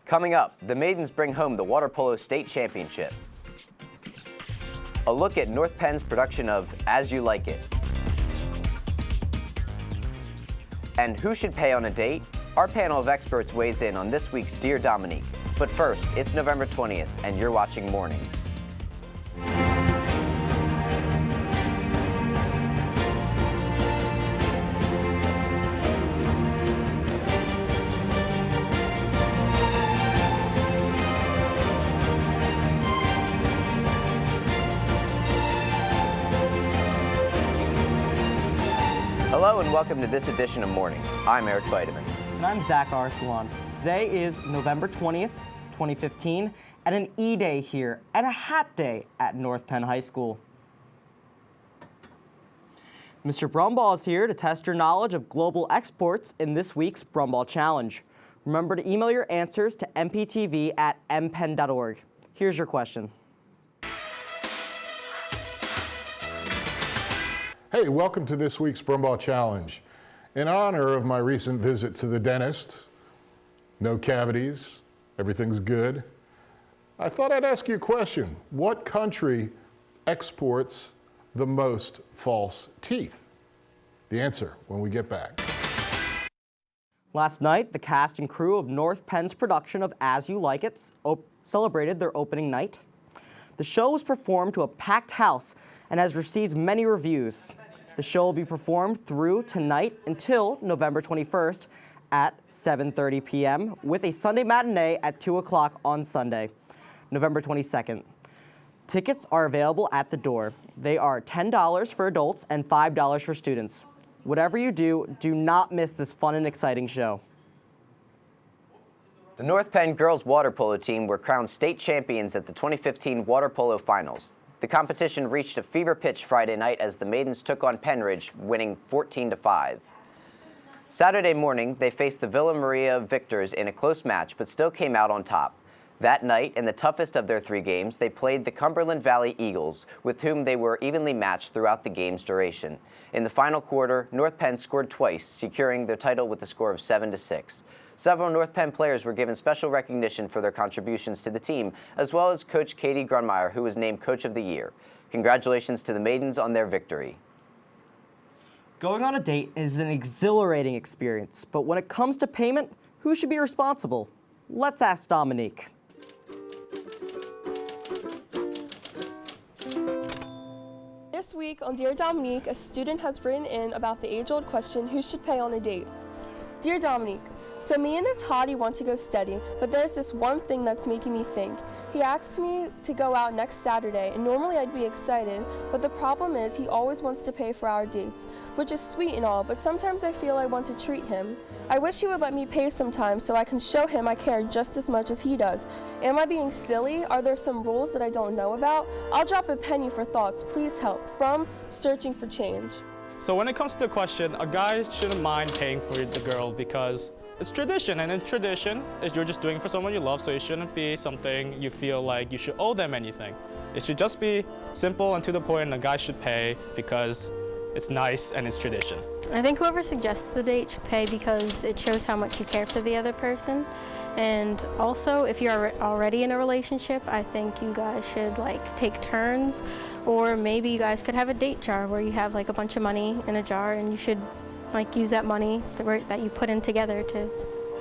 Coming up, the maidens bring home the water polo state championship. A look at North Penn's production of As You Like It. And who should pay on a date? Our panel of experts weighs in on this week's Dear Dominique. But first, it's November 20th, and you're watching Mornings. Hello and welcome to this edition of Mornings. I'm Eric Vitamin. And I'm Zach Arsalan. Today is November 20th, 2015, and an E-Day here and a Hat Day at North Penn High School. Mr. Brumball is here to test your knowledge of global exports in this week's Brumball Challenge. Remember to email your answers to mptv@mpenn.org. Here's your question. Hey, welcome to this week's Brumball Challenge. In honor of my recent visit to the dentist, no cavities, everything's good, I thought I'd ask you a question. What country exports the most false teeth? The answer when we get back. Last night, the cast and crew of North Penn's production of As You Like It celebrated their opening night. The show was performed to a packed house and has received many reviews. The show will be performed through tonight until November 21st at 7:30 p.m. with a Sunday matinee at 2 o'clock on Sunday, November 22nd. Tickets are available at the door. They are $10 for adults and $5 for students. Whatever you do, do not miss this fun and exciting show. The North Penn girls water polo team were crowned state champions at the 2015 water polo finals. The competition reached a fever pitch Friday night as the maidens took on Penridge, winning 14-5. Saturday morning, they faced the Villa Maria victors in a close match, but still came out on top. That night, in the toughest of their 3 games, they played the Cumberland Valley Eagles, with whom they were evenly matched throughout the game's duration. In the final quarter, North Penn scored twice, securing their title with a score of 7-6. Several North Penn players were given special recognition for their contributions to the team, as well as Coach Katie Grunmeyer, who was named Coach of the Year. Congratulations to the maidens on their victory. Going on a date is an exhilarating experience, but when it comes to payment, who should be responsible? Let's ask Dominique. This week on Dear Dominique, a student has written in about the age-old question, who should pay on a date? Dear Dominique, so me and this hottie want to go steady, but there's this one thing that's making me think. He asked me to go out next Saturday, and normally I'd be excited, but the problem is he always wants to pay for our dates, which is sweet and all, but sometimes I feel I want to treat him. I wish he would let me pay sometime so I can show him I care just as much as he does. Am I being silly? Are there some rules that I don't know about? I'll drop a penny for thoughts. Please help. From Searching for Change. So when it comes to the question, a guy shouldn't mind paying for the girl because it's tradition, and in tradition, you're just doing it for someone you love, so it shouldn't be something you feel like you should owe them anything. It should just be simple and to the point, and a guy should pay because it's nice and it's tradition. I think whoever suggests the date should pay because it shows how much you care for the other person. And also, if you're already in a relationship, I think you guys should take turns, or maybe you guys could have a date jar where you have a bunch of money in a jar, and you should use that money that you put in together to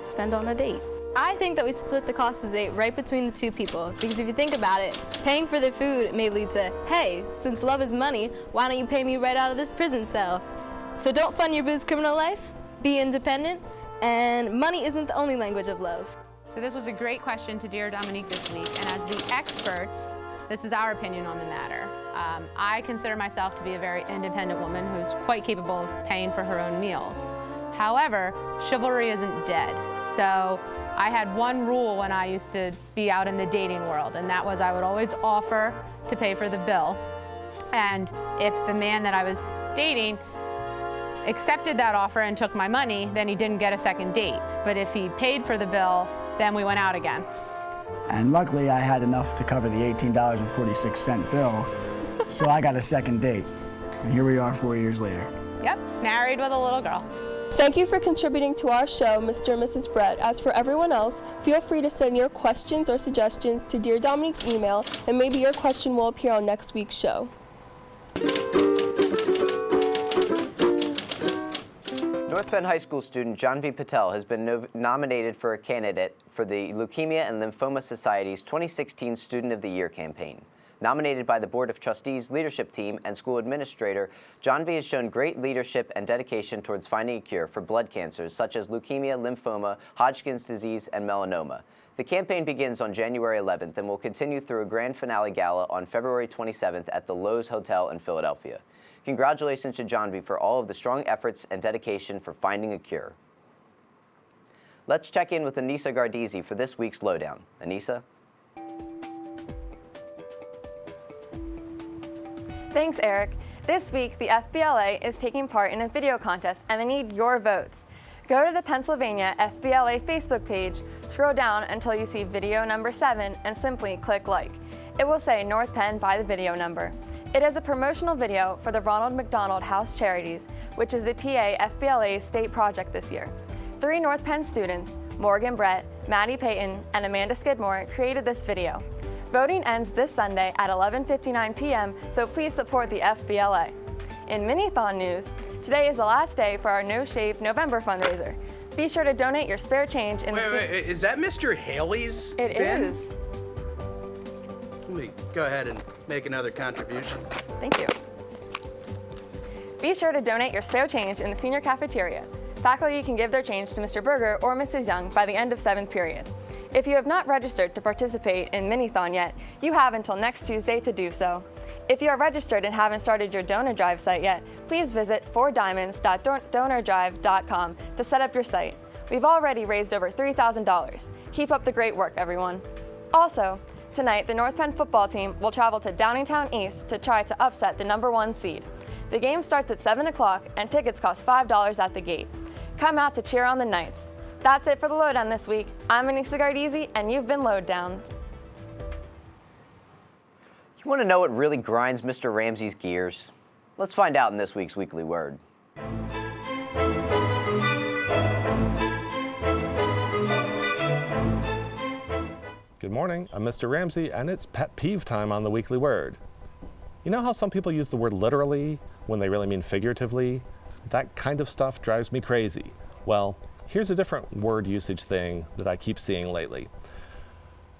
spend on a date. I think that we split the cost of the date right between the two people, because if you think about it, paying for their food may lead to, hey, since love is money, why don't you pay me right out of this prison cell? So don't fund your booze criminal life, be independent, and money isn't the only language of love. So this was a great question to Dear Dominique this week, and as the experts, this is our opinion on the matter. I consider myself to be a very independent woman who's quite capable of paying for her own meals. However, chivalry isn't dead, so I had one rule when I used to be out in the dating world, and that was I would always offer to pay for the bill. And if the man that I was dating accepted that offer and took my money, then he didn't get a second date. But if he paid for the bill, then we went out again. And luckily I had enough to cover the $18.46 bill, so I got a second date. And here we are 4 years later. Yep, married with a little girl. Thank you for contributing to our show, Mr. and Mrs. Brett. As for everyone else, feel free to send your questions or suggestions to Dear Dominique's email, and maybe your question will appear on next week's show. North Penn High School student Janvi Patel has been nominated for a candidate for the Leukemia and Lymphoma Society's 2016 Student of the Year campaign. Nominated by the Board of Trustees, leadership team, and school administrator, Janvi has shown great leadership and dedication towards finding a cure for blood cancers such as leukemia, lymphoma, Hodgkin's disease, and melanoma. The campaign begins on January 11th and will continue through a grand finale gala on February 27th at the Lowe's Hotel in Philadelphia. Congratulations to Janvi for all of the strong efforts and dedication for finding a cure. Let's check in with Anissa Gardizzi for this week's Lowdown. Anissa? Thanks, Eric. This week, the FBLA is taking part in a video contest, and they need your votes. Go to the Pennsylvania FBLA Facebook page, scroll down until you see video number 7, and simply click like. It will say North Penn by the video number. It is a promotional video for the Ronald McDonald House Charities, which is the PA FBLA's state project this year. 3 North Penn students, Morgan Brett, Maddie Payton, and Amanda Skidmore, created this video. Voting ends this Sunday at 11:59 p.m., so please support the FBLA. In Mini-Thon news, today is the last day for our No Shave November fundraiser. Be sure to donate your spare change in Wait, is that Mr. Haley's bin? It is. Let me go ahead and make another contribution. Thank you. Be sure to donate your spare change in the senior cafeteria. Faculty can give their change to Mr. Berger or Mrs. Young by the end of 7th period. If you have not registered to participate in Mini-Thon yet, you have until next Tuesday to do so. If you are registered and haven't started your donor drive site yet, please visit 4diamonds.donorDrive.com to set up your site. We've already raised over $3,000. Keep up the great work, everyone. Also, tonight, the North Penn football team will travel to Downingtown East to try to upset the #1 seed. The game starts at 7 o'clock and tickets cost $5 at the gate. Come out to cheer on the Knights. That's it for the Lowdown this week. I'm Anissa Gardizzi, and you've been Lowdown. You want to know what really grinds Mr. Ramsey's gears? Let's find out in this week's Weekly Word. Good morning, I'm Mr. Ramsey, and it's pet peeve time on the Weekly Word. You know how some people use the word literally when they really mean figuratively? That kind of stuff drives me crazy. Well, here's a different word usage thing that I keep seeing lately.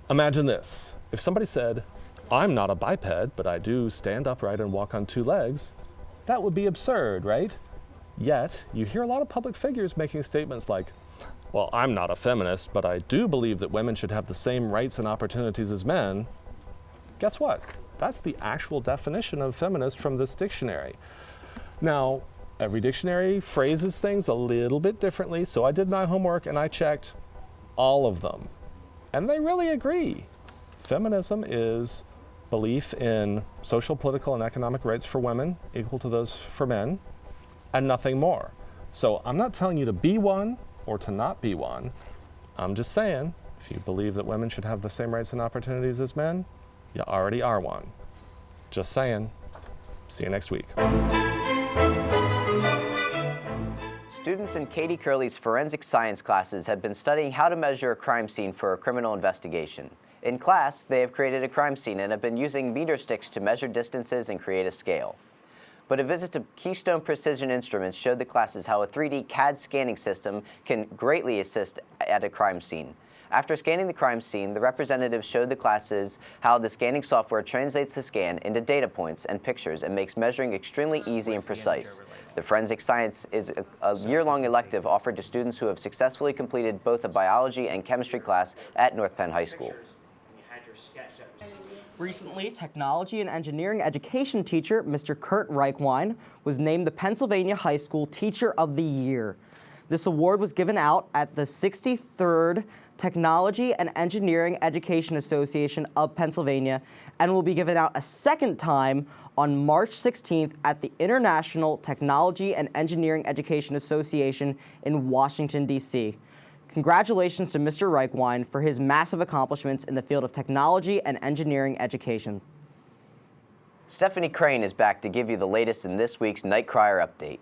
Imagine this. If somebody said, I'm not a biped, but I do stand upright and walk on 2 legs, that would be absurd, right? Yet, you hear a lot of public figures making statements like, well, I'm not a feminist, but I do believe that women should have the same rights and opportunities as men. Guess what? That's the actual definition of feminist from this dictionary. Now, every dictionary phrases things a little bit differently, so I did my homework and I checked all of them. And they really agree. Feminism is belief in social, political, and economic rights for women equal to those for men, and nothing more. So I'm not telling you to be one or to not be one. I'm just saying, if you believe that women should have the same rights and opportunities as men, you already are one. Just saying. See you next week. Students in Katie Curley's forensic science classes have been studying how to measure a crime scene for a criminal investigation. In class, they have created a crime scene and have been using meter sticks to measure distances and create a scale. But a visit to Keystone Precision Instruments showed the classes how a 3D CAD scanning system can greatly assist at a crime scene. After scanning the crime scene, the representatives showed the classes how the scanning software translates the scan into data points and pictures and makes measuring extremely easy and precise. The forensic science is a year-long elective offered to students who have successfully completed both a biology and chemistry class at North Penn High School. Recently, technology and engineering education teacher Mr. Kurt Reichwein was named the Pennsylvania High School Teacher of the Year. This award was given out at the 63rd Technology and Engineering Education Association of Pennsylvania and will be given out a second time on March 16th at the International Technology and Engineering Education Association in Washington, D.C. Congratulations to Mr. Reichwein for his massive accomplishments in the field of technology and engineering education. Stephanie Crane is back to give you the latest in this week's Night Crier Update.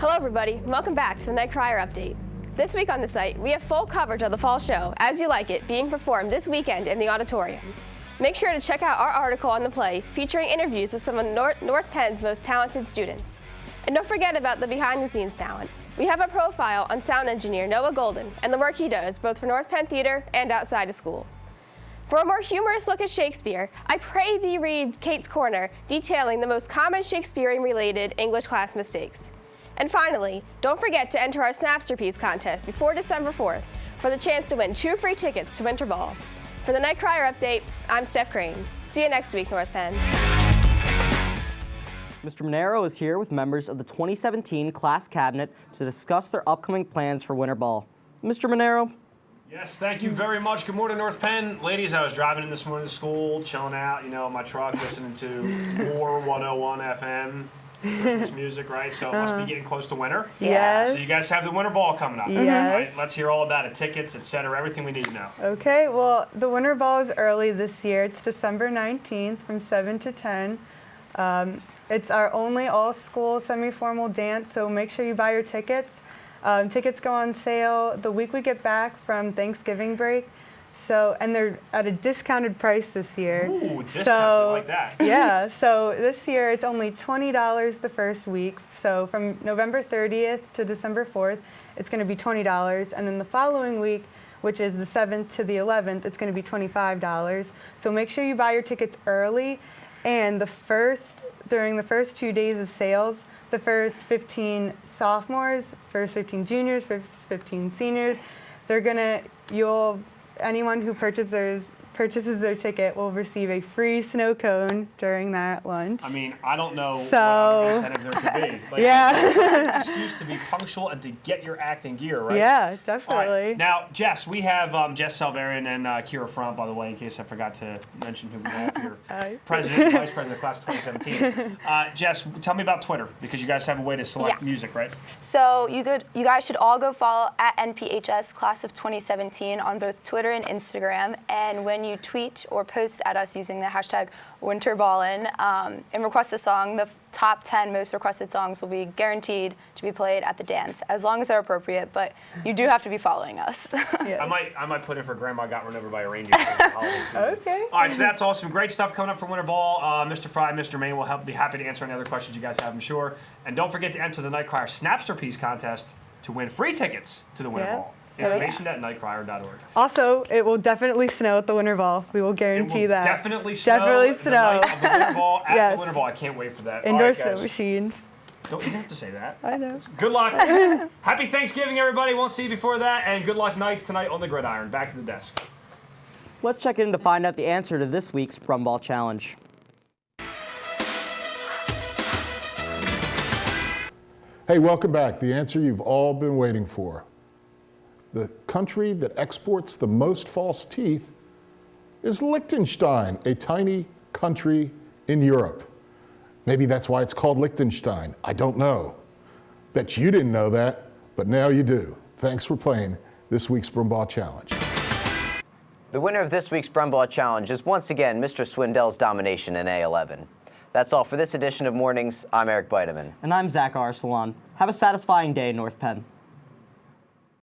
Hello everybody, and welcome back to the Night Crier Update. This week on the site, we have full coverage of the fall show, As You Like It, being performed this weekend in the auditorium. Make sure to check out our article on the play featuring interviews with some of North Penn's most talented students. And don't forget about the behind-the-scenes talent. We have a profile on sound engineer Noah Golden and the work he does both for North Penn Theater and outside of school. For a more humorous look at Shakespeare, I pray thee read Kate's Corner, detailing the most common Shakespearean-related English class mistakes. And finally, don't forget to enter our Snapsterpiece contest before December 4th for the chance to win 2 free tickets to Winter Ball. For the Night Crier Update, I'm Steph Crane. See you next week, North Penn. Mr. Monero is here with members of the 2017 class cabinet to discuss their upcoming plans for Winter Ball. Mr. Monero? Yes, thank you very much. Good morning, North Penn. Ladies, I was driving in this morning to school, chilling out, in my truck, listening to more 101 FM. Christmas music, right? So it must be getting close to winter. Yes. So you guys have the Winter Ball coming up. Yes. Right? Let's hear all about it. Tickets, etc. Everything we need to know. Okay, well, the Winter Ball is early this year. It's December 19th from 7 to 10. It's our only all-school semi-formal dance, so make sure you buy your tickets. Tickets go on sale the week we get back from Thanksgiving break. And they're at a discounted price this year. Ooh, discounts, we like that. Yeah, so this year it's only $20 the first week. So from November 30th to December 4th, it's going to be $20. And then the following week, which is the 7th to the 11th, it's going to be $25. So make sure you buy your tickets early. And during the first 2 days of sales, the first 15 sophomores, first 15 juniors, first 15 seniors, anyone who purchases their ticket will receive a free snow cone during that lunch. I mean, I don't know what other incentive there could be. Like, yeah. Excuse to be punctual and to get your acting gear, right? Yeah, definitely. All right. Now, Jess, we have Jess Salvarian and Kira Front, by the way, in case I forgot to mention who we have here. President, Vice President of Class of 2017. Jess, tell me about Twitter, because you guys have a way to select music, right? So you guys should all go follow at NPHS Class of 2017 on both Twitter and Instagram. And when you tweet or post at us using the hashtag WinterBallin and request a song, the top 10 most requested songs will be guaranteed to be played at the dance, as long as they're appropriate, but you do have to be following us. Yes. I might put in for Grandma Got Run Over by a Reindeer. Okay. All right, so that's awesome. Great stuff coming up for Winter Ball. Mr. Fry, Mr. Main will be happy to answer any other questions you guys have, I'm sure. And don't forget to enter the Night Crier Snapsterpiece contest to win free tickets to the Winter Ball. Information at nightcrier.org. Also, it will definitely snow at the Winter Ball. We will guarantee that. Definitely snow. Definitely the snow. night of the Winter Ball at Yes. the Winter Ball. I can't wait for that. Indoor All right, snow guys. machines. Don't even have to say that. I know. Good luck. Happy Thanksgiving, everybody. Won't see you before that. And good luck nights tonight on the gridiron. Back to the desk. Let's check in to find out the answer to this week's Brum Ball Challenge. Hey, welcome back. The answer you've all been waiting for. The country that exports the most false teeth is Liechtenstein, a tiny country in Europe. Maybe that's why it's called Liechtenstein. I don't know. Bet you didn't know that, but now you do. Thanks for playing this week's Brum Ball Challenge. The winner of this week's Brum Ball Challenge is once again Mr. Swindell's domination in A11. That's all for this edition of Mornings. I'm Eric Bideman. And I'm Zach Arsalan. Have a satisfying day, North Penn.